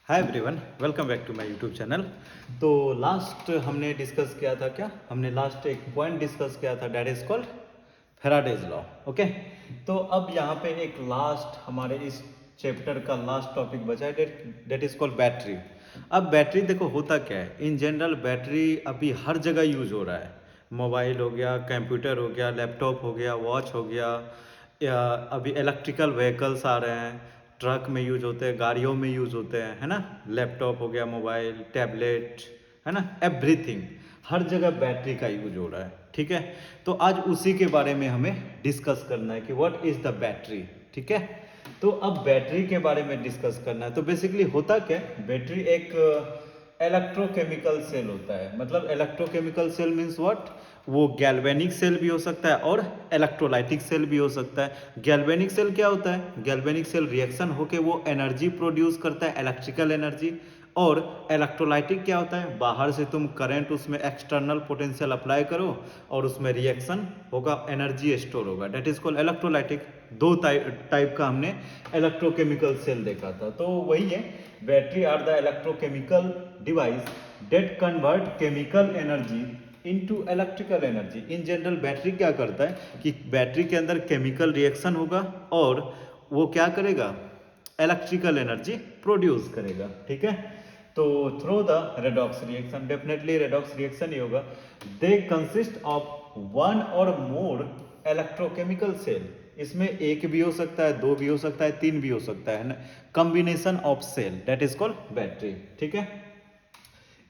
Hi everyone, welcome back to my YouTube channel. तो last हमने discuss किया था क्या, हमने लास्ट एक पॉइंट डिस्कस किया था, that is called Faraday's law. Okay, तो अब यहाँ पे एक लास्ट हमारे इस चैप्टर का लास्ट टॉपिक बचा है, दैट इज कॉल्ड बैटरी। अब बैटरी देखो होता क्या है, इन जनरल बैटरी अभी हर जगह यूज हो रहा है। मोबाइल हो गया, कंप्यूटर हो गया, लैपटॉप हो गया, वॉच हो गया, या अभी इलेक्ट्रिकल व्हीकल्स आ रहे हैं, ट्रक में यूज होते हैं, गाड़ियों में यूज होते हैं, है ना। लैपटॉप हो गया, मोबाइल, टैबलेट, है ना, एवरीथिंग, हर जगह बैटरी का यूज हो रहा है। ठीक है, तो आज उसी के बारे में हमें डिस्कस करना है कि व्हाट इज द बैटरी। ठीक है, तो अब बैटरी के बारे में डिस्कस करना है। तो बेसिकली होता क्या, बैटरी एक इलेक्ट्रोकेमिकल सेल होता है। मतलब इलेक्ट्रोकेमिकल सेल मीन्स व्हाट, वो गैल्वेनिक सेल भी हो सकता है और इलेक्ट्रोलाइटिक सेल भी हो सकता है। गैल्वेनिक सेल क्या होता है, गैल्वेनिक सेल रिएक्शन होके वो एनर्जी प्रोड्यूस करता है, इलेक्ट्रिकल एनर्जी। और इलेक्ट्रोलाइटिक क्या होता है, बाहर से तुम करंट उसमें एक्सटर्नल पोटेंशियल अप्लाई करो और उसमें रिएक्शन होगा, एनर्जी स्टोर होगा, डेट इज कॉल्ड इलेक्ट्रोलाइटिक। दो टाइप का हमने इलेक्ट्रोकेमिकल सेल देखा था। तो वही है, battery are the electrochemical device that convert chemical energy into electrical energy. In general battery क्या करता है कि बैटरी के अंदर केमिकल रिएक्शन होगा और वो क्या करेगा, इलेक्ट्रिकल एनर्जी प्रोड्यूस करेगा। ठीक है, तो through the redox reaction, definitely redox reaction ही होगा। दे कंसिस्ट ऑफ वन और मोर इलेक्ट्रोकेमिकल सेल। इसमें एक भी हो सकता है, दो भी हो सकता है, तीन भी हो सकता है ना, combination of cell, that is called battery. ठीक है,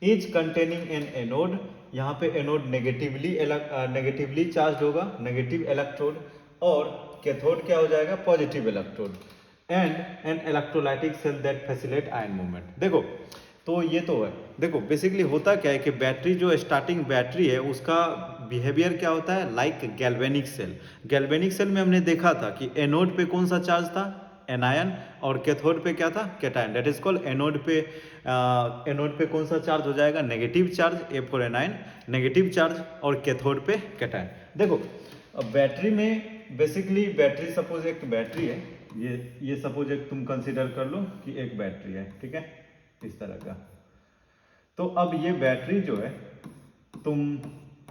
इज कंटेनिंग एन एनोड, यहाँ पे एनोड नेगेटिवली चार्ज होगा, नेगेटिव इलेक्ट्रोड, और कैथोड क्या हो जाएगा, positive electrode, and an electrolytic cell that facilitate ion movement. देखो, तो ये तो है। देखो बेसिकली होता क्या है कि बैटरी जो स्टार्टिंग बैटरी है उसका बिहेवियर क्या होता है, like galvanic cell. Galvanic cell में हमने देखा था कि एनोड पे कौन सा चार्ज था, एनायन, और कैथोड पे क्या था, cation. That is called anode पे कौन सा चार्ज हो जाएगा, negative charge, A for anion, negative charge, और कैथोड पे कैटायन। देखो, अब बैटरी में बेसिकली, बैटरी सपोज एक बैटरी है, ये सपोज एक तुम कंसीडर कर लो कि एक बैटरी है। ठीक है, इस तरह का। तो अब ये बैटरी जो है, तुम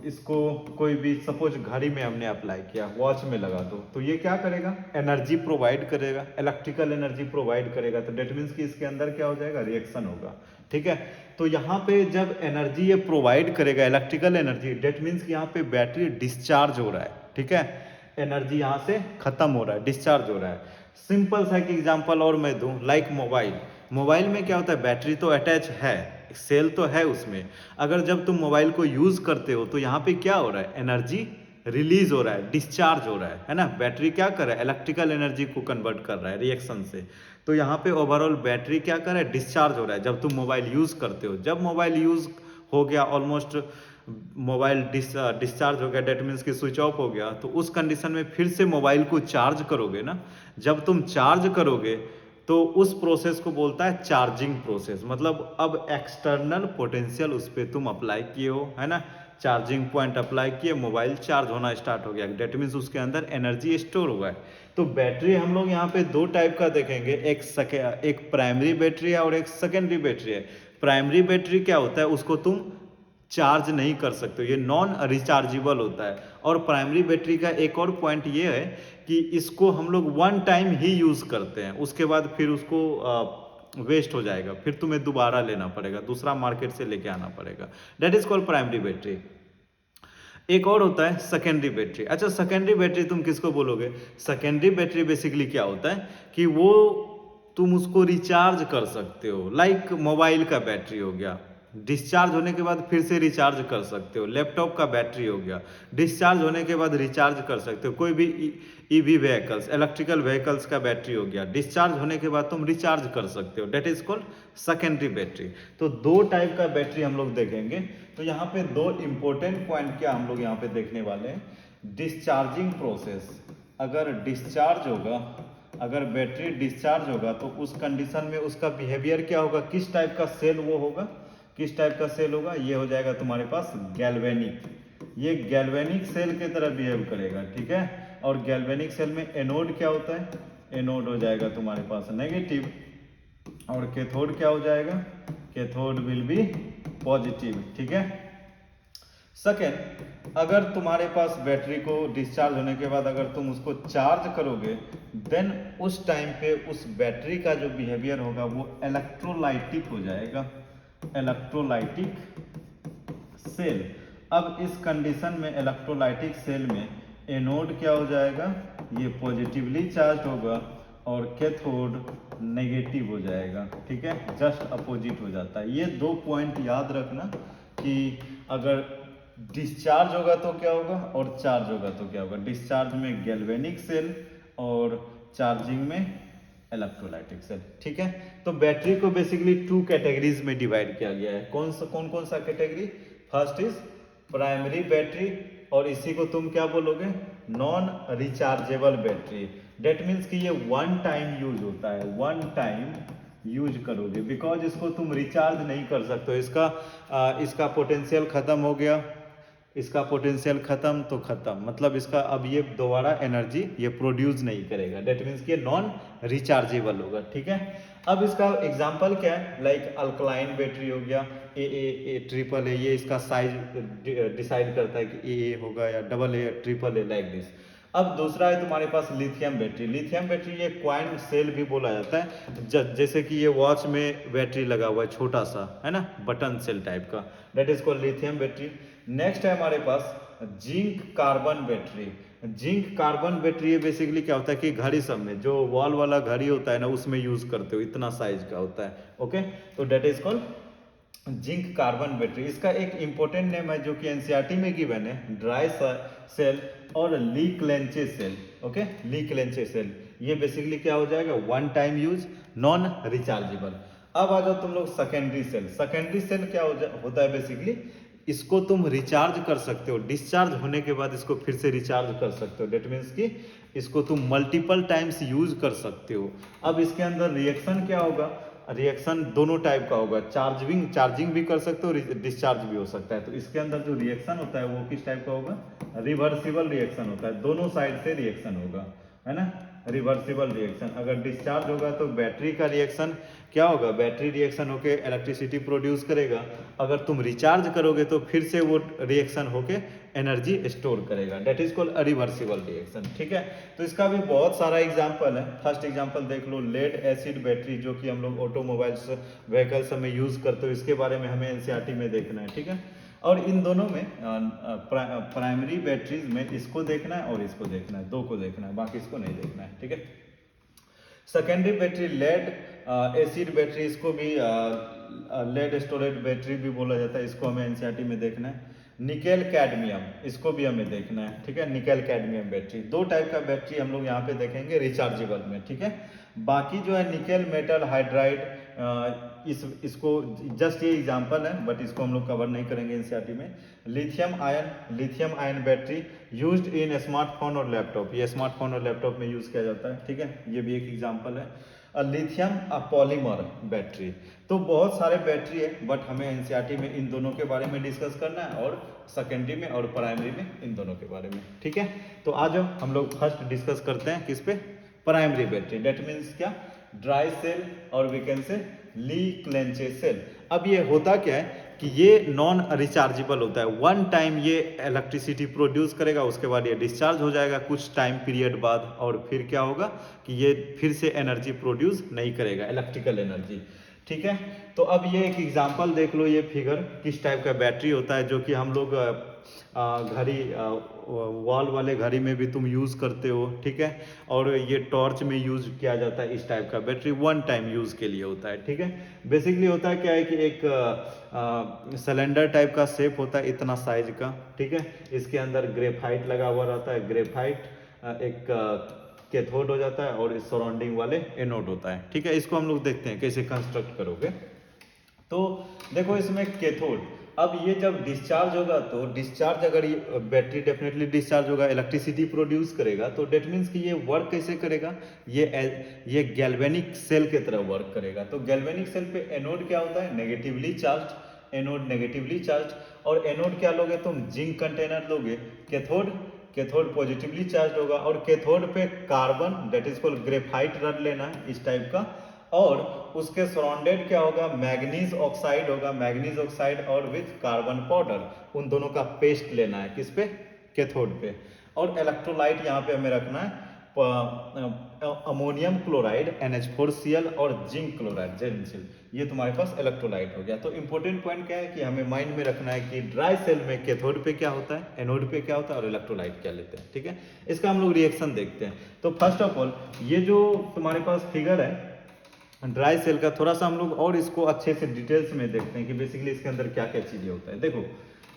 इसको कोई भी सपोज घड़ी में हमने अप्लाई किया, वॉच में लगा दो, तो ये क्या करेगा, एनर्जी प्रोवाइड करेगा, इलेक्ट्रिकल एनर्जी प्रोवाइड करेगा। तो डेट मीन्स कि इसके अंदर क्या हो जाएगा, रिएक्शन होगा। ठीक है, तो यहाँ पे जब एनर्जी ये प्रोवाइड करेगा, इलेक्ट्रिकल एनर्जी, डेट मीन्स कि यहाँ पे बैटरी डिस्चार्ज हो रहा है। ठीक है, एनर्जी यहाँ से खत्म हो रहा है, डिस्चार्ज हो रहा है। सिंपल सा एक एग्जांपल और मैं दूं, लाइक मोबाइल। मोबाइल में क्या होता है, बैटरी तो अटैच है, सेल तो है उसमें। अगर जब तुम मोबाइल को यूज करते हो तो यहाँ पे क्या हो रहा है, एनर्जी रिलीज हो रहा है, डिस्चार्ज हो रहा है ना। बैटरी क्या कर रहा है, इलेक्ट्रिकल एनर्जी को कन्वर्ट कर रहा है रिएक्शन से। तो यहाँ पे ओवरऑल बैटरी क्या कर रहा है, डिस्चार्ज हो रहा है जब तुम मोबाइल यूज करते हो। जब मोबाइल यूज हो गया, ऑलमोस्ट मोबाइल डिस्चार्ज हो गया, डेट मीन्स कि स्विच ऑफ हो गया, तो उस कंडीशन में फिर से मोबाइल को चार्ज करोगे ना। जब तुम चार्ज करोगे तो उस प्रोसेस को बोलता है चार्जिंग प्रोसेस। मतलब अब एक्सटर्नल पोटेंशियल उस पर तुम अप्लाई किए हो, है ना, चार्जिंग पॉइंट अप्लाई किए, मोबाइल चार्ज होना स्टार्ट हो गया, डेट मीन्स उसके अंदर एनर्जी स्टोर हुआ है। तो बैटरी हम लोग यहाँ पे दो टाइप का देखेंगे, एक प्राइमरी बैटरी है और एक सेकेंडरी बैटरी है। प्राइमरी बैटरी क्या होता है, उसको तुम चार्ज नहीं कर सकते, ये नॉन रिचार्जेबल होता है। और प्राइमरी बैटरी का एक और पॉइंट ये है कि इसको हम लोग वन टाइम ही यूज करते हैं, उसके बाद फिर उसको वेस्ट हो जाएगा, फिर तुम्हें दोबारा लेना पड़ेगा, दूसरा मार्केट से लेके आना पड़ेगा। That is called primary battery. एक और होता है सेकेंडरी बैटरी। अच्छा, सेकेंडरी बैटरी तुम किसको बोलोगे, सेकेंडरी बैटरी बेसिकली क्या होता है कि वो तुम उसको रिचार्ज कर सकते हो, लाइक मोबाइल का बैटरी हो गया, डिस्चार्ज होने के बाद फिर से रिचार्ज कर सकते हो। लैपटॉप का बैटरी हो गया, डिस्चार्ज होने के बाद रिचार्ज कर सकते हो। कोई भी ईवी व्हीकल्स, इलेक्ट्रिकल व्हीकल्स का बैटरी हो गया, डिस्चार्ज होने के बाद तुम रिचार्ज कर सकते हो, that is called secondary battery. तो दो टाइप का बैटरी हम लोग देखेंगे। तो यहाँ पे दो इंपॉर्टेंट पॉइंट क्या हम लोग यहाँ पे देखने वाले हैं, डिस्चार्जिंग प्रोसेस। अगर डिस्चार्ज होगा, अगर बैटरी डिस्चार्ज होगा तो उस कंडीशन में उसका बिहेवियर क्या होगा, किस टाइप का सेल वो होगा, किस टाइप का सेल होगा, ये हो जाएगा तुम्हारे पास गैल्वेनिक। ये गैल्वेनिक सेल की तरह बिहेव करेगा। ठीक है, और गैल्वेनिक सेल में एनोड क्या होता है, एनोड हो जाएगा तुम्हारे पास नेगेटिव, और कैथोड क्या हो जाएगा, कैथोड विल बी पॉजिटिव, ठीक है। सेकेंड, अगर तुम्हारे पास बैटरी को डिस्चार्ज होने के बाद अगर तुम उसको चार्ज करोगे, देन उस टाइम पे उस बैटरी का जो बिहेवियर होगा वो इलेक्ट्रोलाइटिक हो जाएगा, इलेक्ट्रोलाइटिक सेल। अब इस कंडीशन में इलेक्ट्रोलाइटिक सेल में एनोड क्या हो जाएगा, ये पॉजिटिवली चार्ज होगा और कैथोड नेगेटिव हो जाएगा, ठीक है, जस्ट अपोजिट हो जाता है। ये 2 पॉइंट याद रखना कि अगर डिस्चार्ज होगा तो क्या होगा और चार्ज होगा तो क्या होगा। डिस्चार्ज में गैल्वेनिक सेल और चार्जिंग में इलेक्ट्रोलाइटिक सेल, ठीक है। तो बैटरी को बेसिकली 2 कैटेगरीज में डिवाइड किया गया है। कौन कौन सा category, first is primary battery, और इसी को तुम क्या बोलोगे, non rechargeable battery. That means कि ये वन टाइम यूज होता है, वन टाइम यूज करोगे, बिकॉज इसको तुम रिचार्ज नहीं कर सकते हो। इसका पोटेंशियल खत्म हो गया, इसका पोटेंशियल खत्म तो खत्म, मतलब इसका अब ये दोबारा एनर्जी ये प्रोड्यूस नहीं करेगा। डेट मीन्स कि ये नॉन रिचार्जेबल होगा, ठीक है। अब इसका एग्जांपल क्या है, लाइक अल्कलाइन बैटरी हो गया, ए ट्रिपल ए, ये इसका साइज डिसाइड करता है कि ए होगा या double A triple A, like this. अब दूसरा है तुम्हारे पास लिथियम बैटरी। लिथियम बैटरी ये क्वाइन सेल भी बोला जाता है, जैसे कि ये वॉच में बैटरी लगा हुआ है छोटा सा, है ना, बटन सेल टाइप का, that is called lithium battery. Next है हमारे पास zinc carbon battery. Zinc carbon battery ये बेसिकली क्या होता है कि घड़ी सब में जो वॉल वाला घड़ी होता है ना, उसमें यूज करते हो, इतना साइज का होता है, ओके। तो that is called zinc carbon battery. इसका एक इंपॉर्टेंट नेम है जो कि एनसीईआरटी में गिवन है, ड्राई सेल और ली क्लेंचे सेल, ओके, ली क्लेंचे सेल। ये बेसिकली क्या हो जाएगा, one time use, non rechargeable. अब आ जाओ तुम लोग सेकेंडरी सेल। सेकेंडरी सेल क्या होता है बेसिकली, इसको तुम रिचार्ज कर सकते हो, डिस्चार्ज होने के बाद इसको फिर से रिचार्ज कर सकते हो। डेट मीन्स कि इसको तुम मल्टीपल टाइम्स यूज कर सकते हो। अब इसके अंदर रिएक्शन क्या होगा, रिएक्शन दोनों टाइप का होगा, चार्जिंग भी कर सकते हो, डिस्चार्ज भी हो सकता है। तो इसके अंदर जो रिएक्शन होता है वो किस टाइप का होगा, रिवर्सिबल रिएक्शन होता है, दोनों साइड से रिएक्शन होगा, है ना, रिवर्सिबल रिएक्शन। अगर डिस्चार्ज होगा तो बैटरी का रिएक्शन क्या होगा, बैटरी रिएक्शन होके इलेक्ट्रिसिटी प्रोड्यूस करेगा। अगर तुम रिचार्ज करोगे तो फिर से वो रिएक्शन होके एनर्जी स्टोर करेगा, that is called reversible reaction, ठीक है। तो इसका भी बहुत सारा एग्जांपल है। फर्स्ट एग्जांपल देख लो, लेड एसिड बैटरी, जो कि हम लोग ऑटोमोबाइल्स व्हीकल्स में यूज करते हो, इसके बारे में हमें एनसीईआरटी में देखना है, ठीक है। और इन दोनों में प्राइमरी बैटरीज में इसको देखना है और इसको देखना है, दो को देखना है, बाकी इसको नहीं देखना है, ठीक है। Secondary battery lead acid battery, इसको भी लेड स्टोरेज बैटरी भी बोला जाता है, इसको हमें एनसीईआरटी में देखना है। निकेल कैडमियम, इसको भी हमें देखना है, ठीक है। निकेल कैडमियम बैटरी, दो टाइप का बैटरी हम लोग यहाँ पे देखेंगे रिचार्जेबल में, ठीक है। बाकी जो है निकेल मेटल हाइड्राइड, इसको जस्ट ये एग्जांपल है, बट इसको हम लोग कवर नहीं करेंगे एनसीईआरटी में। Lithium ion battery used in smartphone और लैपटॉप, ये स्मार्टफोन और लैपटॉप में यूज किया जाता है, ठीक है, ये भी एक एग्जांपल है। लिथियम पॉलीमर बैटरी, तो बहुत सारे बैटरी है, बट हमें एनसीईआरटी में इन दोनों के बारे में डिस्कस करना है और सेकेंडरी में और प्राइमरी में इन दोनों के बारे में, ठीक है। तो आज हम लोग फर्स्ट डिस्कस करते हैं किस पे, प्राइमरी बैटरी, डेट मीन्स क्या, ड्राई सेल और we can say Lee क्लेंचे cell. अब ये होता क्या है कि ये नॉन रिचार्जेबल होता है, वन टाइम ये इलेक्ट्रिसिटी प्रोड्यूस करेगा, उसके बाद ये डिस्चार्ज हो जाएगा कुछ टाइम पीरियड बाद, और फिर क्या होगा कि ये फिर से एनर्जी प्रोड्यूस नहीं करेगा, इलेक्ट्रिकल एनर्जी, ठीक है। तो अब ये एक एग्जांपल देख लो, ये फिगर किस टाइप का बैटरी होता है, जो कि हम लोग घड़ी वॉल वाले घड़ी में भी तुम यूज़ करते हो, ठीक है। और ये टॉर्च में यूज़ किया जाता है, इस टाइप का बैटरी वन टाइम यूज़ के लिए होता है, ठीक है। बेसिकली होता है क्या है कि एक सिलेंडर टाइप का शेप होता है, इतना साइज का, ठीक है। इसके अंदर ग्रेफाइट लगा हुआ रहता है, ग्रेफाइट एक कैथोड हो जाता है और इस सराउंडिंग वाले एनोड होता है, ठीक है। इसको हम लोग देखते हैं कैसे कंस्ट्रक्ट करोगे। तो देखो इसमें कैथोड, अब ये जब डिस्चार्ज होगा तो डिस्चार्ज, अगर ये बैटरी डेफिनेटली डिस्चार्ज होगा, इलेक्ट्रिसिटी प्रोड्यूस करेगा, तो डेट मीन्स कि ये वर्क कैसे करेगा, ये गैल्वेनिक सेल की तरह वर्क करेगा। तो गैल्वेनिक सेल पे एनोड क्या होता है, negatively charge, anode negatively charge, और एनोड क्या लोगे तुम, जिंक कंटेनर लोगे। कैथोड पॉजिटिवली चार्ज होगा, और कैथोड पे carbon, that is called graphite rod लेना है इस टाइप का, और उसके सराउंडेड क्या होगा, मैग्नीज ऑक्साइड होगा, मैग्नीज ऑक्साइड और विथ कार्बन पाउडर, उन दोनों का पेस्ट लेना है, किस पे, कैथोड पे। और इलेक्ट्रोलाइट यहाँ पे हमें रखना है अमोनियम क्लोराइड NH4Cl और जिंक क्लोराइड ZnCl, ये तुम्हारे पास इलेक्ट्रोलाइट हो गया। तो इंपॉर्टेंट पॉइंट क्या है कि हमें माइंड में रखना है कि ड्राई सेल में कैथोड पे क्या होता है, एनोड पे क्या होता है और इलेक्ट्रोलाइट क्या लेते हैं, ठीक है। इसका हम लोग रिएक्शन देखते हैं। तो फर्स्ट ऑफ ऑल ये जो तुम्हारे पास फिगर है ड्राई सेल का, थोड़ा सा हम लोग और इसको अच्छे से डिटेल्स में देखते हैं कि बेसिकली इसके अंदर क्या क्या चीजें होता है। देखो,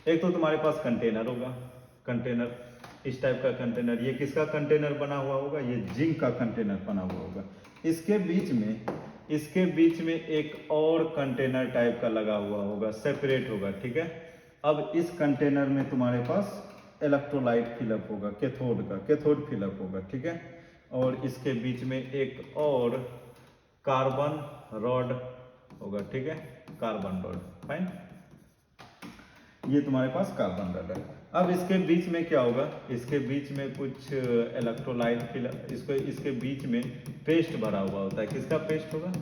एक तो तुम्हारे पास कंटेनर होगा, कंटेनर इस टाइप का कंटेनर, ये किसका कंटेनर बना हुआ होगा, ये जिंक का कंटेनर बना हुआ होगा। इसके बीच में एक और कंटेनर टाइप का लगा हुआ होगा, सेपरेट होगा, ठीक है। अब इस कंटेनर में तुम्हारे पास इलेक्ट्रोलाइट फिलअप होगा, कैथोड का, कैथोड फिलअप होगा, ठीक है। और इसके बीच में एक और कार्बन रॉड होगा, ठीक है, कार्बन रॉड, फाइन। ये तुम्हारे पास कार्बन रॉड है। अब इसके बीच में क्या होगा, इसके बीच में कुछ इलेक्ट्रोलाइट फिलअप, इसके बीच में पेस्ट भरा हुआ होता है, किसका पेस्ट होगा,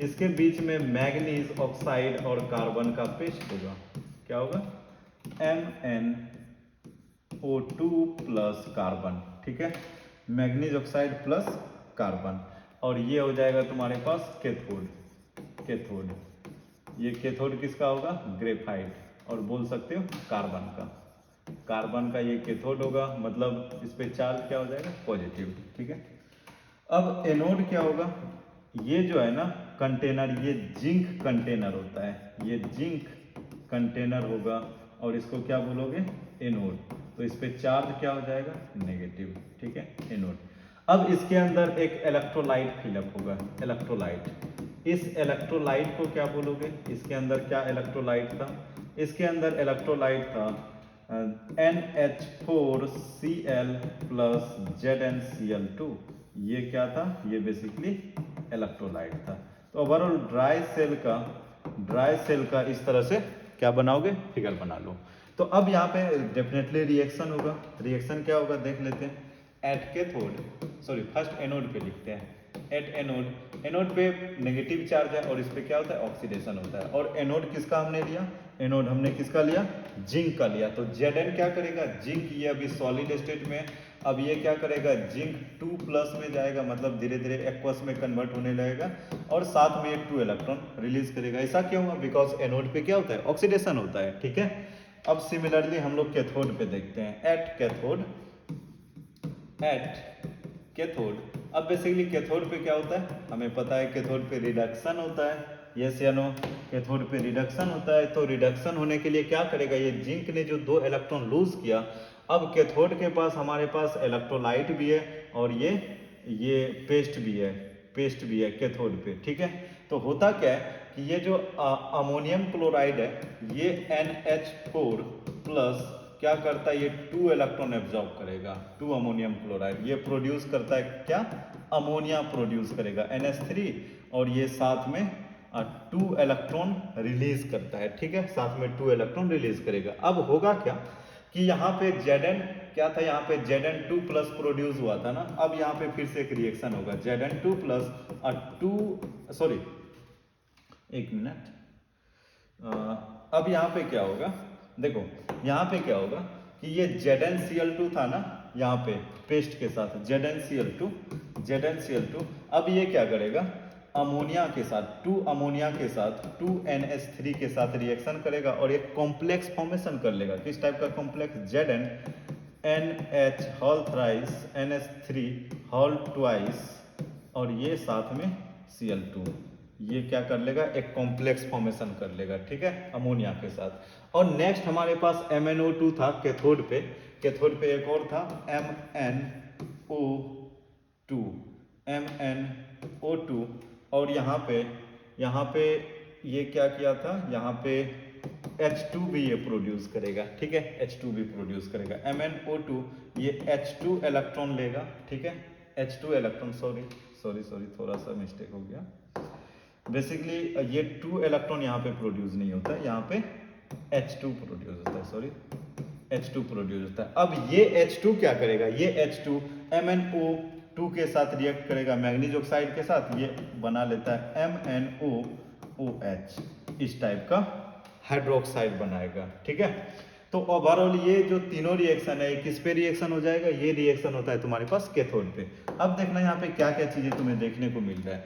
इसके बीच में मैग्नीज ऑक्साइड और कार्बन का पेस्ट होगा, क्या होगा, MnO2 प्लस कार्बन, ठीक है, मैग्नीज ऑक्साइड प्लस कार्बन। और ये हो जाएगा तुम्हारे पास कैथोड, कैथोड, ये कैथोड किसका होगा, ग्रेफाइट, और बोल सकते हो कार्बन का, कार्बन का ये कैथोड होगा, मतलब इस पे चार्ज क्या हो जाएगा, पॉजिटिव, ठीक है। अब एनोड क्या होगा, ये जो है ना कंटेनर, ये जिंक कंटेनर होता है, ये जिंक कंटेनर होगा और इसको क्या बोलोगे, एनोड। तो इस पे चार्ज क्या हो जाएगा, नेगेटिव, ठीक है, एनोड। अब इसके अंदर एक इलेक्ट्रोलाइट फिलअप होगा, इलेक्ट्रोलाइट। इस इलेक्ट्रोलाइट को क्या बोलोगे, इसके अंदर क्या इलेक्ट्रोलाइट था, इसके अंदर इलेक्ट्रोलाइट था NH4Cl प्लस ZnCl2, ये क्या था, ये बेसिकली इलेक्ट्रोलाइट था। तो ओवरऑल ड्राई सेल का इस तरह से क्या बनाओगे, फिगर बना लो। तो अब यहाँ पे डेफिनेटली रिएक्शन होगा, रिएक्शन क्या होगा देख लेते हैं। At cathode, sorry first anode पे लिखते हैं, एट एनोड, एनोड पे नेगेटिव चार्ज है और इस पे क्या होता है, ऑक्सीडेशन होता है। और एनोड किसका हमने लिया, एनोड हमने किसका लिया, जिंक का लिया। तो Zn क्या करेगा, जिंक, ये अभी सॉलिड स्टेट में, अब ये क्या करेगा, जिंक 2 प्लस में जाएगा, मतलब धीरे धीरे एक्वस में कन्वर्ट होने लगेगा और साथ में 2 इलेक्ट्रॉन रिलीज करेगा। ऐसा क्यों हुआ, बिकॉज एनोड पे क्या होता है, ऑक्सीडेशन होता है, ठीक है। अब सिमिलरली हम लोग कैथोड पे देखते हैं, एट कैथोड, एट कैथोड। अब बेसिकली कैथोड पे क्या होता है, हमें पता है कैथोड पे रिडक्शन होता है, यस या नो, कैथोड पे रिडक्शन होता है। तो रिडक्शन होने के लिए क्या करेगा, ये जिंक ने जो 2 इलेक्ट्रॉन लूज किया, अब कैथोड के पास हमारे पास इलेक्ट्रोलाइट भी है और ये पेस्ट भी है कैथोड पे, ठीक है। तो होता क्या है कि ये जो अमोनियम क्लोराइड है, ये NH4 प्लस क्या करता है, ये 2 इलेक्ट्रॉन एब्जॉर्ब करेगा, 2 अमोनियम क्लोराइड, ये प्रोड्यूस करता है क्या, अमोनिया प्रोड्यूस करेगा NH3, और ये साथ में 2 इलेक्ट्रॉन रिलीज करता है, ठीक है, साथ में 2 इलेक्ट्रॉन रिलीज करेगा। अब होगा क्या कि यहाँ पे Zn क्या था, यहाँ पे Zn2 प्लस प्रोड्यूस हुआ था ना, अब यहाँ पे फिर से एक रिएक्शन होगा, Zn2 प्लस 2, सॉरी एक मिनट, अब यहाँ पे क्या होगा, देखो यहाँ पे क्या होगा कि ये ZnCl2 था ना, यहाँ पे पेस्ट के साथ ZnCl2, अब ये क्या करेगा, अमोनिया के साथ 2 अमोनिया के साथ 2 NH3 के साथ रिएक्शन करेगा और एक कॉम्प्लेक्स फॉर्मेशन कर लेगा, किस टाइप का complex, Zn NH whole thrice NH3 whole twice और ये साथ में Cl2, ये क्या कर लेगा, एक कॉम्प्लेक्स फॉर्मेशन कर लेगा, ठीक है, अमोनिया के साथ। और नेक्स्ट हमारे पास MnO2 था कैथोड पे, कैथोड पे एक और था MnO2, और यहाँ पे ये क्या किया था, यहाँ पे H2 भी ये प्रोड्यूस करेगा, ठीक है, H2 भी प्रोड्यूस करेगा, MnO2 ये H2 इलेक्ट्रॉन लेगा, ठीक है, H2 इलेक्ट्रॉन, सॉरी थोड़ा सा मिस्टेक हो गया, बेसिकली ये 2 इलेक्ट्रॉन यहाँ पे प्रोड्यूस नहीं होता है, यहाँ पे H2 प्रोड्यूस होता है, सॉरी H2 प्रोड्यूस होता है। अब ये H2 क्या करेगा, ये H2 MnO2 2 के साथ रिएक्ट करेगा मैग्नीज ऑक्साइड के साथ, ये बना लेता है MnOOH, इस टाइप का हाइड्रोक्साइड बनाएगा। ठीक है, तो ओवरऑल ये जो तीनों रिएक्शन है किस पे रिएक्शन हो जाएगा, ये रिएक्शन होता है तुम्हारे पास कैथोड पे। अब देखना यहाँ पे क्या क्या चीजें तुम्हें देखने को मिल रहा है।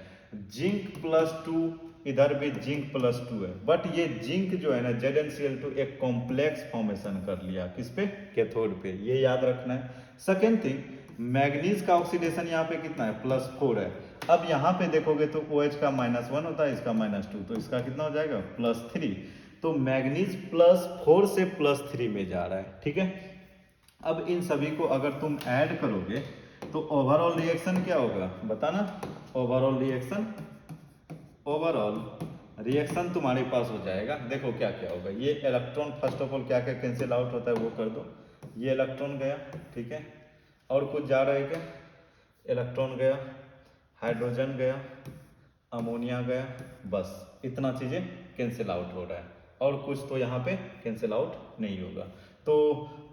जिंक +2, इधर भी जिंक +2 है, बट ये जिंक जो है ना ZnCl2 एक कॉम्प्लेक्स फॉर्मेशन कर लिया, किस पे, कैथोड पे, ये याद रखना है। सेकेंड थिंग, मैग्नीज का ऑक्सीडेशन यहाँ पे कितना है, +4 है। अब यहाँ पे देखोगे तो OH का -1 होता है, इसका -2, तो इसका कितना हो जाएगा, +3। तो मैग्नीज +4 से +3 में जा रहा है। ठीक है, अब इन सभी को अगर तुम ऐड करोगे तो ओवरऑल रिएक्शन क्या होगा बताना। ओवरऑल रिएक्शन तुम्हारे पास हो जाएगा, देखो क्या क्या होगा। ये इलेक्ट्रॉन फर्स्ट ऑफ ऑल क्या क्या कैंसिल आउट होता है वो कर दो। ये इलेक्ट्रॉन गया, ठीक है, और कुछ जा रहा है क्या, इलेक्ट्रॉन गया, हाइड्रोजन गया, अमोनिया गया, बस इतना चीजें कैंसिल आउट हो रहा है, और कुछ तो यहाँ पे कैंसिल आउट नहीं होगा। तो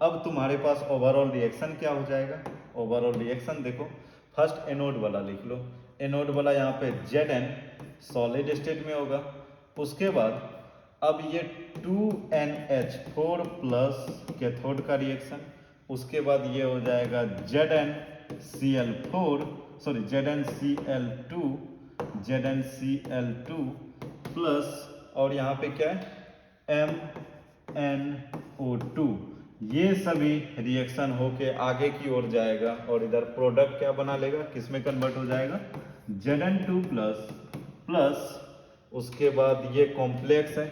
अब तुम्हारे पास ओवरऑल रिएक्शन क्या हो जाएगा। ओवरऑल रिएक्शन देखो, फर्स्ट एनोड वाला लिख लो, एनोड वाला यहाँ पे Zn सॉलिड स्टेट में होगा। उसके बाद अब ये 2NH4 प्लस कैथोड का रिएक्शन, उसके बाद ये हो जाएगा ZnCl2 प्लस, और यहाँ पे क्या है, MnO2। ये सभी रिएक्शन होके आगे की ओर जाएगा, और इधर प्रोडक्ट क्या बना लेगा, किसमें कन्वर्ट हो जाएगा, Zn2 प्लस उसके बाद ये कॉम्प्लेक्स है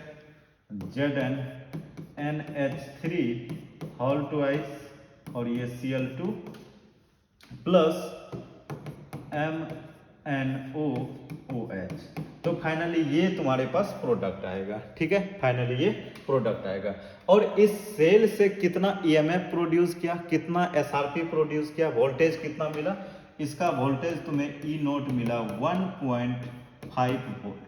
ZnNH3 होल ट्वाइस, और ये Cl2 प्लस MnOOH। तो फाइनली ये तुम्हारे पास प्रोडक्ट आएगा। ठीक है, फाइनली ये प्रोडक्ट आएगा। और इस सेल से कितना EMF प्रोड्यूस किया, कितना SRP प्रोड्यूस किया, वोल्टेज कितना मिला, इसका वोल्टेज तुम्हें E0 मिला 1.5 वोल्ट।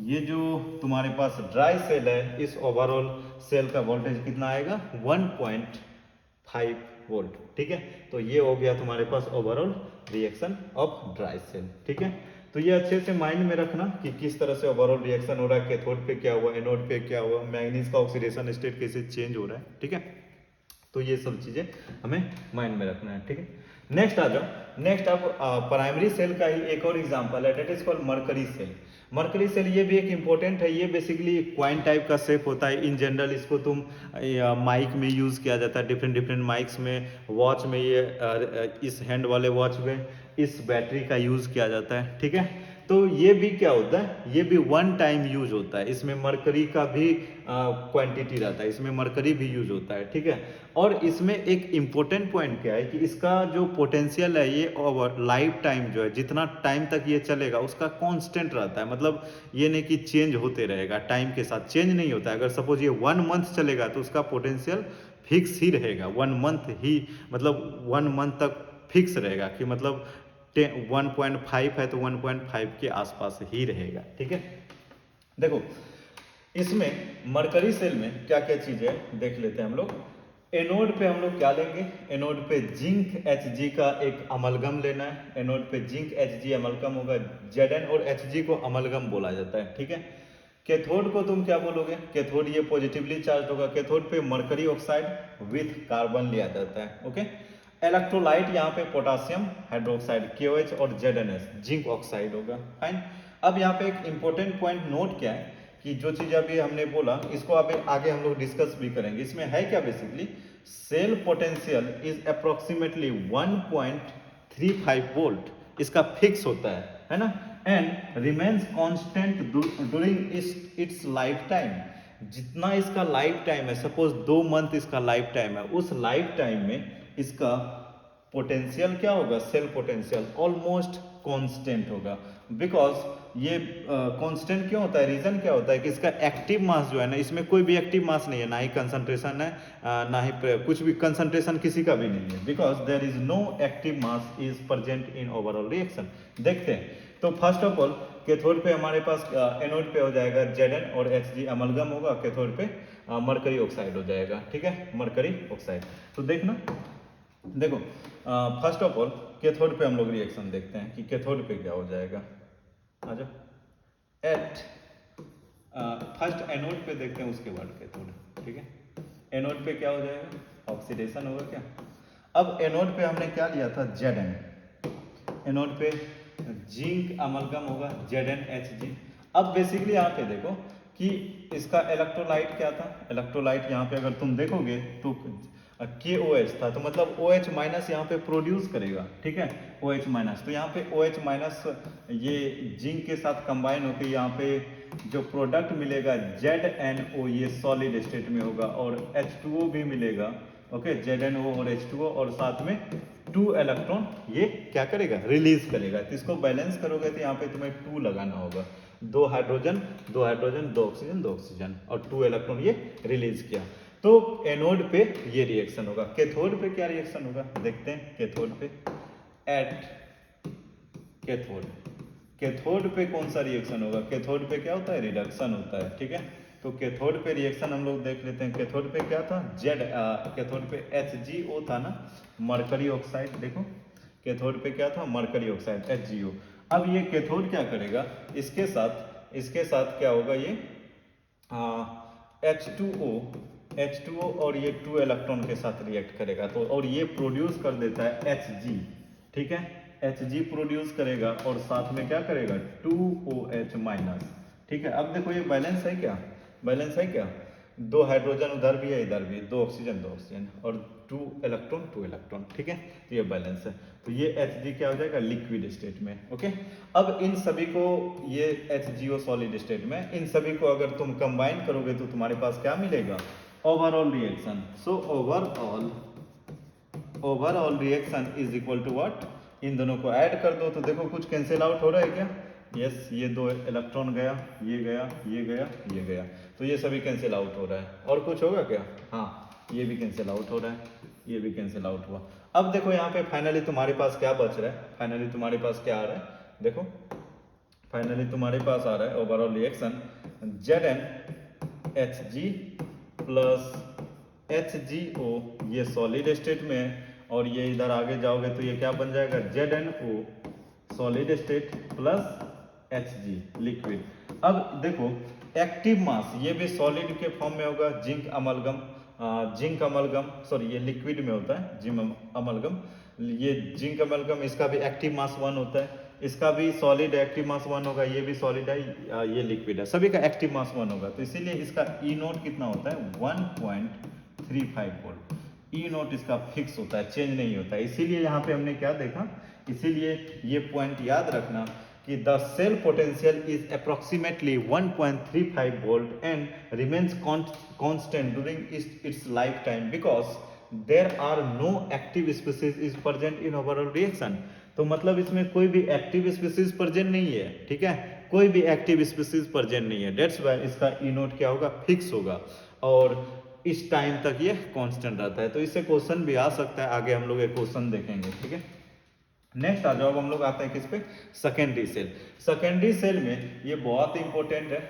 ये जो तुम्हारे पास ड्राई सेल है, इस ओवरऑल सेल का वोल्टेज कितना आएगा, 1.5 वोल्ट। ठीक है, तो ये हो गया तुम्हारे पास overall reaction of dry cell. ठीक है, तो ये अच्छे से माइंड में रखना कि किस तरह से ओवरऑल रिएक्शन हो रहा है, कैथोड पे क्या हुआ, एनोड पे क्या हुआ, मैग्नीज का ऑक्सीडेशन स्टेट कैसे चेंज हो रहा है। ठीक है, तो ये सब चीजें हमें माइंड में रखना है। ठीक है, नेक्स्ट आ जाओ। नेक्स्ट अब प्राइमरी सेल का ही एक और एग्जांपल है, that is called mercury cell. Mercury cell ये भी एक इंपॉर्टेंट है। ये बेसिकली क्वाइन टाइप का शेप होता है। इन जनरल इसको तुम माइक में यूज किया जाता है, डिफरेंट डिफरेंट माइक्स में, वॉच में, ये इस हैंड वाले वॉच में इस बैटरी का यूज किया जाता है। ठीक है, तो ये भी क्या होता है, ये भी वन टाइम यूज होता है। इसमें मरकरी का भी क्वांटिटी रहता है, इसमें मरकरी भी यूज होता है। ठीक है, और इसमें एक इम्पोर्टेंट पॉइंट क्या है कि इसका जो पोटेंशियल है, ये ओवर लाइफ टाइम जो है, जितना टाइम तक ये चलेगा उसका कांस्टेंट रहता है। मतलब ये नहीं कि चेंज होते रहेगा, टाइम के साथ चेंज नहीं होता है। अगर सपोज ये 1 मंथ चलेगा तो उसका पोटेंशियल फिक्स ही रहेगा, 1 मंथ ही, मतलब 1 मंथ तक फिक्स रहेगा कि मतलब 1.5 है तो 1.5 के आसपास ही रहेगा। ठीक है, देखो इसमें मरकरी सेल में क्या क्या चीजें देख लेते हैं हम लोग। एनोड पे हम लोग क्या लेंगे, एनोड पे जिंक Hg का एक अमलगम लेना है। एनोड पे जिंक Hg अमलगम होगा, Zn और Hg को अमलगम बोला जाता है। ठीक है, कैथोड को तुम क्या बोलोगे, कैथोड ये पॉजिटिवली चार्ज होगा। कैथोड पे मरकरी ऑक्साइड विथ कार्बन लिया जाता है। ओके, इलेक्ट्रोलाइट यहाँ पे पोटासियम हाइड्रोक्साइड KOH और ZnS जिंक ऑक्साइड होगा। फाइन, अब यहाँ पे एक इंपॉर्टेंट पॉइंट नोट क्या है कि जो चीज अभी हमने बोला इसको अभी आगे हम लोग डिस्कस भी करेंगे। इसमें है क्या, basically cell potential is approximately 1.35 volt, इसका फिक्स होता है ना, and remains constant during its lifetime. जितना इसका लाइफ टाइम है, सपोज 2 मंथ इसका लाइफ टाइम है, उस लाइफ टाइम में इसका पोटेंशियल क्या होगा, सेल पोटेंशियल ऑलमोस्ट कांस्टेंट होगा। बिकॉज ये कांस्टेंट क्यों होता है, रीजन क्या होता है कि इसका एक्टिव मास जो है ना, इसमें कोई भी एक्टिव मास नहीं है, ना ही कंसंट्रेशन है, ना ही कुछ भी कंसंट्रेशन किसी का भी नहीं है। Because there is no active mass is present in overall reaction. देखते हैं, तो फर्स्ट ऑफ ऑल कैथोड पे हमारे पास एनोड पे हो जाएगा Zn और Hg अमलगम होगा, कैथोड पे मरकरी ऑक्साइड हो जाएगा। ठीक है, मरकरी ऑक्साइड। तो देखना देखो फर्स्ट ऑफ ऑल कैथोड पे हम लोग रिएक्शन देखते हैं कि कैथोड पे क्या हो जाएगा। आ जाओ एट फर्स्ट एनोड पे देखते हैं, उसके बाद कैथोड। ठीक है, एनोड पे क्या हो जाएगा, ऑक्सीडेशन होगा क्या। अब एनोड पे हमने क्या लिया था, Zn। एनोड पे जिंक अमलगम होगा ZnHg। अब बेसिकली यहाँ पे देखो कि इसका इलेक्ट्रोलाइट क्या था, इलेक्ट्रोलाइट यहाँ पे अगर तुम देखोगे तो KOH था, तो मतलब OH माइनस यहाँ पे प्रोड्यूस करेगा। ठीक है, OH माइनस, तो यहाँ पे OH माइनस ये जिंक के साथ कंबाइन होकर यहाँ पे जो प्रोडक्ट मिलेगा ZnO, ये सॉलिड स्टेट में होगा, और H2O भी मिलेगा। ओके, ZnO और H2O, और साथ में 2 इलेक्ट्रॉन ये क्या करेगा, रिलीज करेगा। तो इसको बैलेंस करोगे तो यहाँ पे तुम्हें 2 लगाना होगा, 2 हाइड्रोजन 2 हाइड्रोजन 2 ऑक्सीजन 2 ऑक्सीजन, और 2 इलेक्ट्रॉन ये रिलीज किया। तो एनोड पे ये रिएक्शन होगा। कैथोड पे क्या रिएक्शन होगा देखते हैं। कैथोड पे एट कैथोड, कैथोड पे कौन सा रिएक्शन होगा, कैथोड पे क्या होता है, रिडक्शन होता है। ठीक है, तो कैथोड पे रिएक्शन हम लोग देख लेते हैं। कैथोड पे क्या था, कैथोड पे HgO था ना, मरकरी ऑक्साइड। देखो कैथोड पे क्या था, मरकरी ऑक्साइड HgO। अब ये कैथोड क्या करेगा, इसके साथ क्या होगा, ये H2O और ये 2 इलेक्ट्रॉन के साथ रिएक्ट करेगा, तो और ये प्रोड्यूस कर देता है Hg। ठीक है, Hg प्रोड्यूस करेगा और साथ में क्या करेगा, 2OH माइनस। ठीक है, अब देखो ये बैलेंस है क्या, बैलेंस है क्या, 2 हाइड्रोजन उधर भी है इधर भी, 2 ऑक्सीजन 2 ऑक्सीजन, और 2 इलेक्ट्रॉन 2 इलेक्ट्रॉन। ठीक है, तो ये बैलेंस है, तो ये Hg क्या हो जाएगा, लिक्विड स्टेट में। ओके, अब इन सभी को, ये HgO सॉलिड स्टेट में, इन सभी को अगर तुम कंबाइन करोगे तो तुम्हारे पास क्या मिलेगा, overall reaction. So overall reaction is equal to what, इन दोनों को ऐड कर दो तो देखो कुछ कैंसिल आउट हो रहा है क्या, यस, ये 2 इलेक्ट्रॉन गया, ये गया, ये गया, ये गया, तो ये सभी कैंसिल आउट हो रहा है। और कुछ होगा क्या, हाँ, ये भी कैंसिल आउट हो रहा है, ये भी कैंसिल आउट हुआ। अब देखो यहाँ पे फाइनली तुम्हारे पास क्या बच रहा है, फाइनली तुम्हारे पास क्या आ रहा है, देखो फाइनली तुम्हारे पास आ रहा है overall reaction ZnHg plus HgO, ये सॉलिड स्टेट में है, और ये इधर आगे जाओगे तो ये क्या बन जाएगा, ZnO solid state plus Hg liquid. अब देखो एक्टिव मास, ये भी सॉलिड के फॉर्म में होगा, जिंक अमलगम, सॉरी ये लिक्विड में होता है जिंक अमलगम, ये जिंक अमलगम, इसका भी एक्टिव मास 1 होता है, इसका भी सॉलिड एक्टिव मास 1 होगा, ये भी सॉलिड है, ये लिक्विड है, सभी का एक्टिव मास 1 होगा, तो इसीलिए इसका ई नोट कितना होता है, 1.35 वोल्ट। ई नोट इसका फिक्स होता है, चेंज नहीं होता है। इसीलिए यहाँ पे हमने क्या देखा, इसीलिए ये पॉइंट याद रखना कि the cell potential is approximately 1.35 volt and remains constant during its lifetime because there are no active species is present in overall reaction। तो मतलब इसमें कोई भी एक्टिव स्पीसीज प्रेजेंट नहीं है। ठीक है, कोई भी एक्टिव स्पीसीज प्रेजेंट नहीं है, डेट्स वाई इसका ई नोट क्या होगा, फिक्स होगा, और इस टाइम तक ये कांस्टेंट रहता है। तो इससे क्वेश्चन भी आ सकता है, आगे हम लोग एक क्वेश्चन देखेंगे। ठीक है, नेक्स्ट आ जाओ, अब हम लोग आते हैं किस पे, सेकेंडरी सेल। सेकेंडरी सेल में ये बहुत इंपॉर्टेंट है,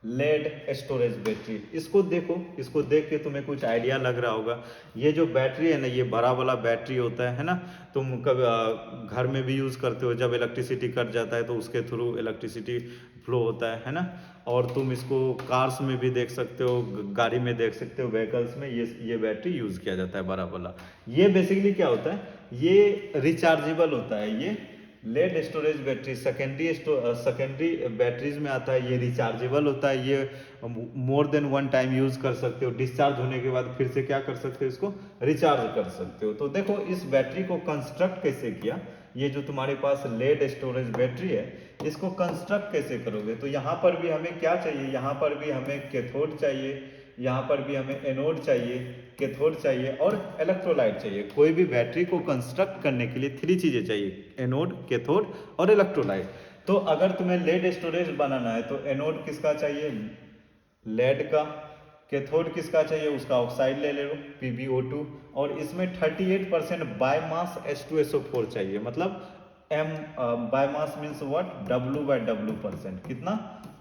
लेड स्टोरेज बैटरी। इसको देखो, इसको देख के तुम्हें कुछ आइडिया लग रहा होगा। ये जो बैटरी है ना, ये बड़ा वाला बैटरी होता है ना, तुम कभी घर में भी यूज़ करते हो, जब इलेक्ट्रिसिटी कट जाता है तो उसके थ्रू इलेक्ट्रिसिटी फ्लो होता है ना, और तुम इसको कार्स में भी देख सकते हो, गाड़ी में देख सकते हो, व्हीकल्स में ये बैटरी यूज़ किया जाता है, बड़ा वाला। ये बेसिकली क्या होता है, ये रिचार्जेबल होता है, ये lead storage battery secondary batteries में आता है, ये रिचार्जेबल होता है, ये मोर देन 1 टाइम यूज कर सकते हो, डिस्चार्ज होने के बाद फिर से क्या कर सकते हो, इसको रिचार्ज कर सकते हो। तो देखो इस बैटरी को कंस्ट्रक्ट कैसे किया, ये जो तुम्हारे पास लेड स्टोरेज बैटरी है, इसको कंस्ट्रक्ट कैसे करोगे, तो यहाँ पर भी हमें क्या चाहिए, यहाँ पर भी हमें कैथोड चाहिए, यहाँ पर भी हमें एनोड चाहिए, कैथोड चाहिए और इलेक्ट्रोलाइट चाहिए। कोई भी बैटरी को कंस्ट्रक्ट करने के लिए 3 चीजें चाहिए, एनोड, कैथोड और इलेक्ट्रोलाइट। तो अगर तुम्हें लेड स्टोरेज बनाना है तो एनोड किसका चाहिए, लेड का, कैथोड किसका चाहिए, उसका ऑक्साइड ले लो PbO2, और इसमें 38% बाय मास H2SO4 चाहिए, मतलब M by mass means what, W/W%, कितना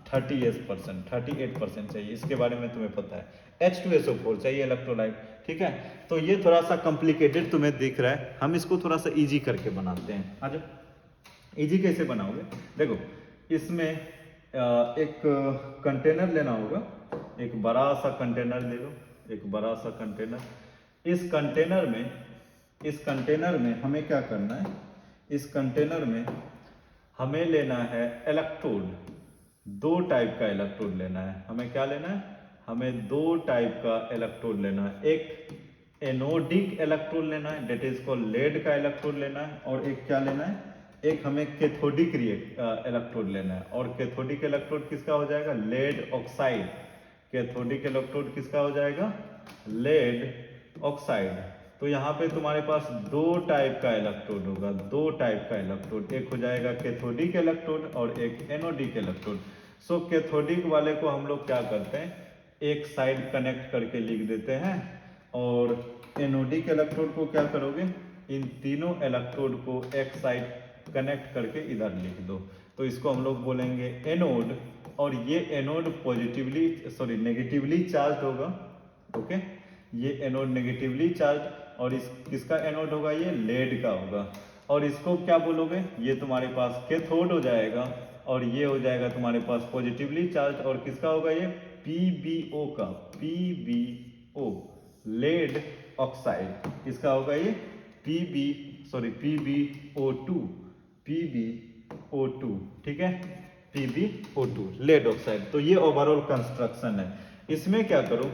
38% चाहिए, इसके बारे में तुम्हें पता है। H2SO4 चाहिए इलेक्ट्रोलाइट। ठीक है। तो ये थोड़ा सा कॉम्प्लिकेटेड तुम्हें दिख रहा है, हम इसको थोड़ा सा इजी करके बनाते हैं। आ जाओ। इजी कैसे बनाओगे, देखो इसमें एक कंटेनर लेना होगा, एक बड़ा सा कंटेनर ले लो, एक बड़ा सा कंटेनर। इस कंटेनर में हमें क्या करना है, इस कंटेनर में हमें लेना है इलेक्ट्रोड, दो टाइप का इलेक्ट्रोड लेना है। हमें क्या लेना है, हमें दो टाइप का इलेक्ट्रोड लेना है। एक एनोडिक इलेक्ट्रोड लेना है, डेट इज कॉल्ड लेड का इलेक्ट्रोड लेना है, और एक क्या लेना है, एक हमें कैथोडिक इलेक्ट्रोड लेना है। और कैथोडिक इलेक्ट्रोड किसका हो जाएगा, लेड ऑक्साइड। कैथोडिक इलेक्ट्रोड किसका हो जाएगा, लेड ऑक्साइड। तो यहाँ पे तुम्हारे पास दो टाइप का इलेक्ट्रोड होगा, दो टाइप का इलेक्ट्रोड, एक हो जाएगा कैथोडिक इलेक्ट्रोड और एक एनोडिक इलेक्ट्रोड। सो कैथोडिक वाले को हम लोग क्या करते हैं, एक साइड कनेक्ट करके लिख देते हैं, और एनोडिक इलेक्ट्रोड को क्या करोगे, इन तीनों इलेक्ट्रोड को एक साइड कनेक्ट करके इधर लिख दो। तो इसको हम लोग बोलेंगे एनोड, और ये एनोड नेगेटिवली चार्ज होगा। ओके, ये एनोड नेगेटिवली चार्ज, और इस किसका एनोड होगा, ये लेड का होगा। और इसको क्या बोलोगे, ये तुम्हारे पास कैथोड हो जाएगा, और ये हो जाएगा तुम्हारे पास पॉजिटिवली चार्ज, और किसका होगा ये, PbO का, PbO लेड ऑक्साइड। किसका होगा ये, PbO2, PbO2, ठीक है, PbO2 लेड ऑक्साइड। तो ये ओवरऑल कंस्ट्रक्शन है। इसमें क्या करो,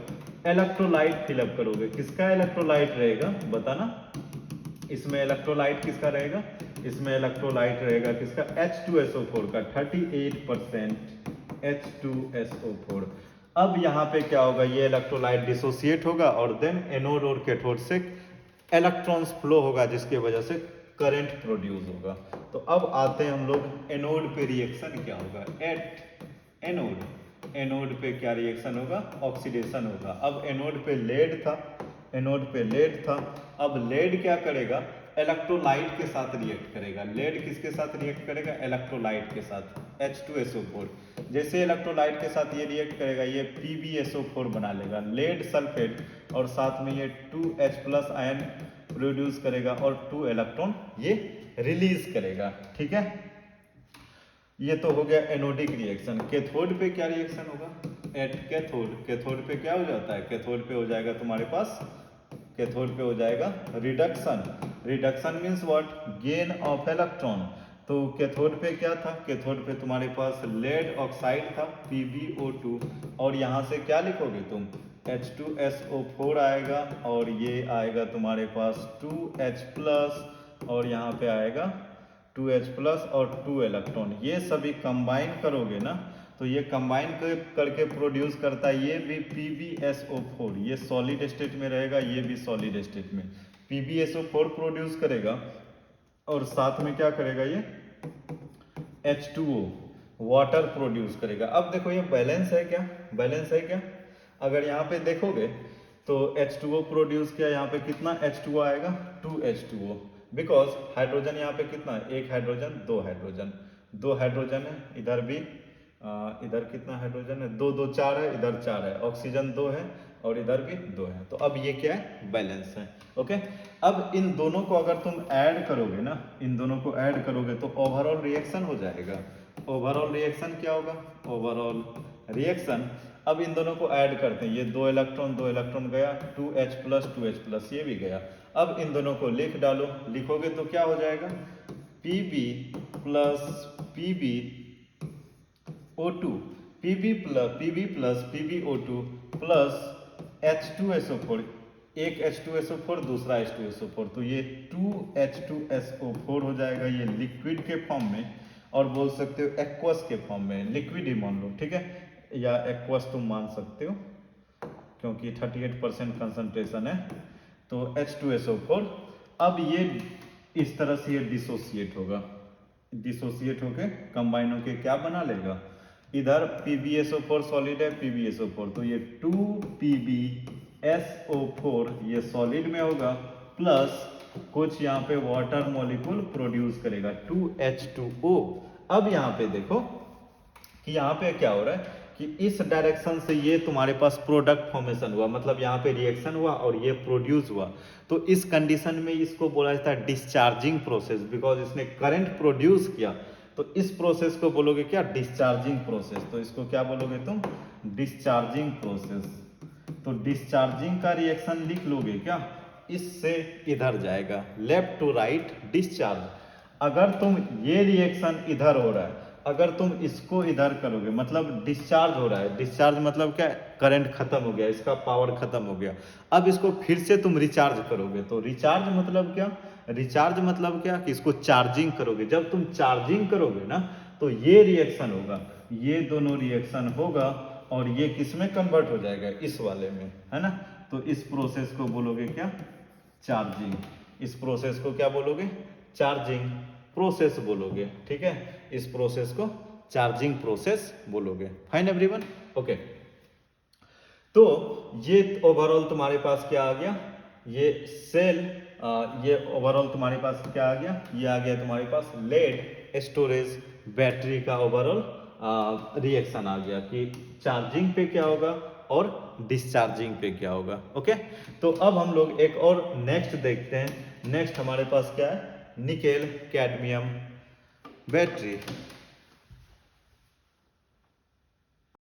इलेक्ट्रोलाइट फिलअप करोगे। किसका इलेक्ट्रोलाइट रहेगा बताना, इसमें इलेक्ट्रोलाइट किसका रहेगा, इसमें इलेक्ट्रोलाइट रहेगा किसका, H2SO4 का 38% H2SO4। अब यहाँ पे क्या होगा, ये इलेक्ट्रोलाइट डिसोसिएट होगा, और देन एनोड और कैथोड से इलेक्ट्रॉन्स फ्लो होगा, जिसकी वजह से करंट प्रोड्यूस होगा। तो अब आते हैं हम लोग एनोड पे, रिएक्शन क्या होगा एट एनोड। एनोड पे क्या रिएक्शन होगा, ऑक्सीडेशन होगा। अब एनोड पे लेड था, एनोड पे लेड था। अब लेड क्या करेगा, इलेक्ट्रोलाइट के साथ रिएक्ट करेगा। लेड किसके साथ रिएक्ट करेगा, इलेक्ट्रोलाइट के साथ, H2SO4। जैसे इलेक्ट्रोलाइट के साथ ये रिएक्ट करेगा, ये PbSO4 बना लेगा, लेड सल्फेट, और साथ में ये 2H+ आयन प्रोड्यूस करेगा, और 2 इलेक्ट्रॉन ये रिलीज करेगा। ठीक है, ये तो हो गया एनोडिक रिएक्शन। कैथोड पे क्या रिएक्शन होगा, एट कैथोड। कैथोड पे क्या हो जाता है, कैथोड पे हो जाएगा तुम्हारे पास, कैथोड पे हो जाएगा reduction. Reduction means what, gain of electron. तो कैथोड पे क्या था, कैथोड पे तुम्हारे पास लेड ऑक्साइड था, PbO2, और यहाँ से क्या लिखोगे तुम, H2SO4 आएगा, और ये आएगा तुम्हारे पास 2H+, और यहाँ पे आएगा 2H+ और 2 इलेक्ट्रॉन। ये सभी कंबाइन करोगे ना, तो ये कंबाइन करके प्रोड्यूस करता है, ये भी PbSO4। ये सॉलिड स्टेट में रहेगा, ये भी सॉलिड स्टेट में PbSO4 प्रोड्यूस करेगा, और साथ में क्या करेगा, ये H2O वाटर प्रोड्यूस करेगा। अब देखो ये बैलेंस है क्या, बैलेंस है क्या, अगर यहाँ पे देखोगे तो H2O प्रोड्यूस किया, यहाँ पे कितना H2O आएगा, 2H2O, बिकॉज हाइड्रोजन यहाँ पे कितना है, एक हाइड्रोजन, दो हाइड्रोजन, दो हाइड्रोजन है, इधर भी इधर कितना हाइड्रोजन है, दो दो चार है, इधर चार है, ऑक्सीजन दो है, और इधर भी दो है। तो अब ये क्या है, बैलेंस है। ओके, अब इन दोनों को अगर तुम ऐड करोगे ना, इन दोनों को ऐड करोगे तो ओवरऑल रिएक्शन हो जाएगा। ओवरऑल रिएक्शन क्या होगा, ओवरऑल रिएक्शन, अब इन दोनों को ऐड करते हैं, ये दो इलेक्ट्रॉन गया, 2H+, ये भी गया। अब इन दोनों को लिख डालो, लिखोगे तो क्या हो जाएगा, Pb plus PbO2, Pb plus PbO2 plus H2SO4, एक H2SO4 दूसरा H2SO4, तो ये 2H2SO4 हो जाएगा, ये लिक्विड के फॉर्म में, और बोल सकते हो एक्वस के फॉर्म में, लिक्विड ही मान लो, ठीक है, या एक्वस तुम मान सकते हो क्योंकि 38% कंसंट्रेशन है। तो H2SO4, अब ये इस तरह से ये डिसोसिएट होगा, डिसोसिएट होके कंबाइन होके क्या बना लेगा, इधर PbSO4 सॉलिड है, PbSO4, तो ये 2PbSO4 ये सॉलिड में होगा, प्लस कुछ यहाँ पे वाटर मॉलिक्यूल प्रोड्यूस करेगा, 2H2O। अब यहाँ पे देखो कि यहाँ पे क्या हो रहा है, कि इस डायरेक्शन से ये तुम्हारे पास प्रोडक्ट फॉर्मेशन हुआ, मतलब यहाँ पे रिएक्शन हुआ और ये प्रोड्यूस हुआ, तो इस कंडीशन में इसको बोला जाता है डिस्चार्जिंग प्रोसेस, बिकॉज इसने करंट प्रोड्यूस किया। तो इस प्रोसेस को बोलोगे क्या, डिस्चार्जिंग प्रोसेस। तो इसको क्या बोलोगे तुम, डिस्चार्जिंग प्रोसेस। तो डिस्चार्जिंग का रिएक्शन लिख लोगे क्या, इससे इधर जाएगा, लेफ्ट टू राइट डिस्चार्ज। अगर तुम ये रिएक्शन इधर हो रहा है, अगर तुम इसको इधर करोगे मतलब डिस्चार्ज हो रहा है, डिस्चार्ज मतलब क्या, करंट खत्म हो गया, इसका पावर खत्म हो गया, अब इसको फिर से तुम रिचार्ज करोगे। तो रिचार्ज मतलब क्या, रिचार्ज मतलब क्या कि इसको चार्जिंग करोगे। जब तुम चार्जिंग करोगे ना तो ये रिएक्शन होगा, ये दोनों रिएक्शन होगा और ये किस में कन्वर्ट हो जाएगा, इस वाले में, है ना। तो इस प्रोसेस को बोलोगे क्या, चार्जिंग। इस प्रोसेस को क्या बोलोगे, चार्जिंग प्रोसेस बोलोगे, ठीक है। इस प्रोसेस को चार्जिंग प्रोसेस बोलोगे। Fine everyone, okay. तो ये ओवरऑल तुम्हारे पास क्या आ गया, ये सेल, ये ओवरऑल तुम्हारे पास क्या आ गया, ये आ गया तुम्हारे पास लेड स्टोरेज बैटरी का ओवरऑल रिएक्शन आ गया कि चार्जिंग पे क्या होगा और डिस्चार्जिंग पे क्या होगा। ओके, तो अब हम लोग एक और नेक्स्ट देखते हैं। नेक्स्ट हमारे पास क्या है, निकेल कैडमियम बैटरी।